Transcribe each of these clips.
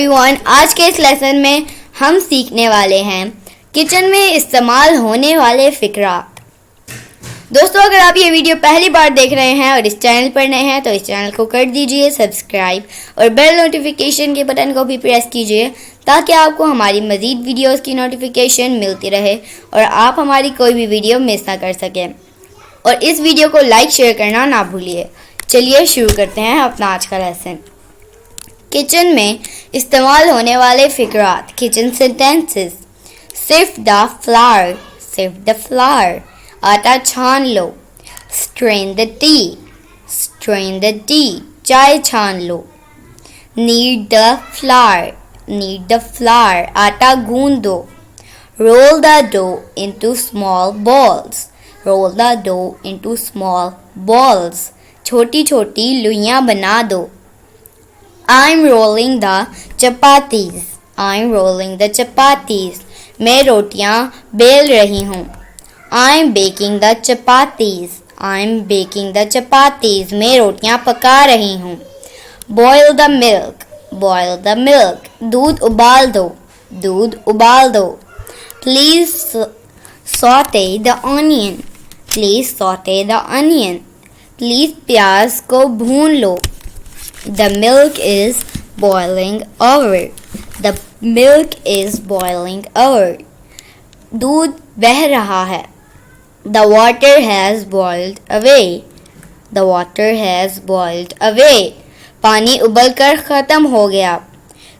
Everyone, आज के इस लेसन में हम सीखने वाले हैं किचन में इस्तेमाल होने वाले फ़िक्रात। दोस्तों, अगर आप ये वीडियो पहली बार देख रहे हैं और इस चैनल पर नए हैं तो इस चैनल को कर दीजिए सब्सक्राइब और बेल नोटिफिकेशन के बटन को भी प्रेस कीजिए ताकि आपको हमारी मज़ीद वीडियोस की नोटिफिकेशन मिलती रहे और आप हमारी कोई भी वीडियो मिस ना कर सकें। और इस वीडियो को लाइक शेयर करना ना भूलिए। चलिए शुरू करते हैं अपना आज का लेसन। किचन में इस्तेमाल होने वाले फ़िक्रात, किचन सेंटेंसेस। सिर्फ द फ्लावर, सिर्फ द फ्लावर। आटा छान लो। Strain the T, strain the T. चाय छान लो। Need the flower, need the flower. आटा गूंद दो। Role the dough into small balls, role the dough into small balls. छोटी छोटी लुइयाँ बना दो। I'm rolling the chapatis, I'm rolling the chapatis. मैं रोटियां बेल रही हूँ। I'm baking the chapatis, I'm baking the chapatis. मैं रोटियां पका रही हूँ। Boil the milk, boil the milk. दूध उबाल दो, दूध उबाल दो। Please saute the onion, please saute the onion. Please प्याज को भून लो। The milk is boiling over. The milk is boiling over. दूध बह रहा है। The water has boiled away. The water has boiled away. पानी उबलकर ख़त्म हो गया।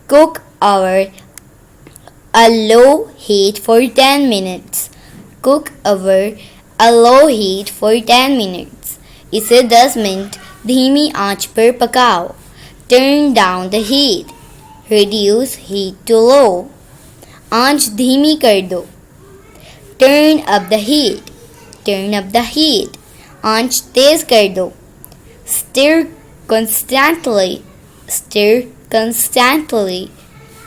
Cook over a low heat for 10 minutes. Cook over a low heat for 10 minutes. इसे 10 minute धीमी आंच पर पकाओ। Turn down the heat. Reduce heat to low. आंच धीमी कर दो। Turn up the heat. Turn up the heat. आंच तेज कर दो। Stir constantly. Stir constantly.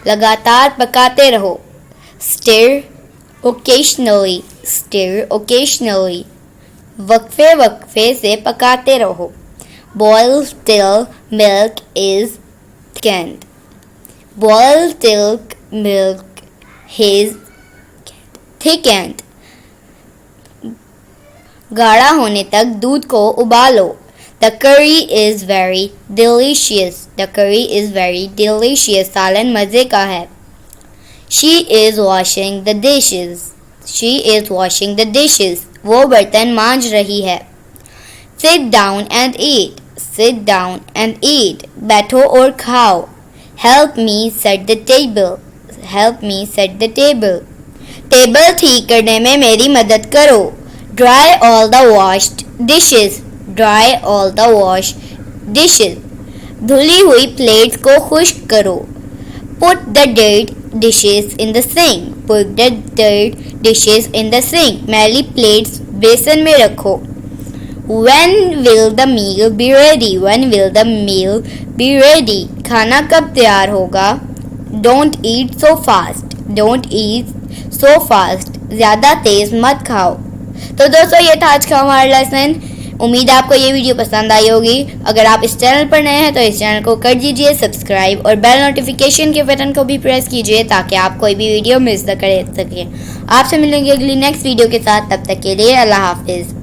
लगातार पकाते रहो। Stir occasionally. Stir occasionally. वक्फे वक्फे से पकाते रहो। Boil till milk is thickened. Boil till milk is thickened. गाढ़ा होने तक दूध को उबालो। The curry is very delicious. The curry is very delicious. सालन मज़े का है। She is washing the dishes. She is washing the dishes. वो बर्तन मांज रही है। Sit down and eat. Sit down and eat. बैठो और खाओ। Help me set the table. Help me set the table. Table ठीक करने में मेरी मदद करो। Dry all the washed dishes. Dry all the washed dishes. धुली हुई प्लेट्स को खुश्क करो। Put the dirt dishes in the sink. Put the dirt dishes in the sink. Maili plates बेसन में रखो। When will the meal be ready? When will the meal be ready? खाना कब तैयार होगा? Don't eat so fast. Don't eat so fast. ज़्यादा तेज़ मत खाओ। तो दोस्तों, ये था आज का हमारा लेसन। उम्मीद है आपको ये वीडियो पसंद आई होगी। अगर आप इस चैनल पर नए हैं तो इस चैनल को कर दीजिए सब्सक्राइब और बेल नोटिफिकेशन के बटन को भी प्रेस कीजिए ताकि आप कोई भी वीडियो मिस न कर सकें। आपसे मिलेंगे अगली नेक्स्ट वीडियो के साथ। तब तक के लिए अल्लाह हाफिज़।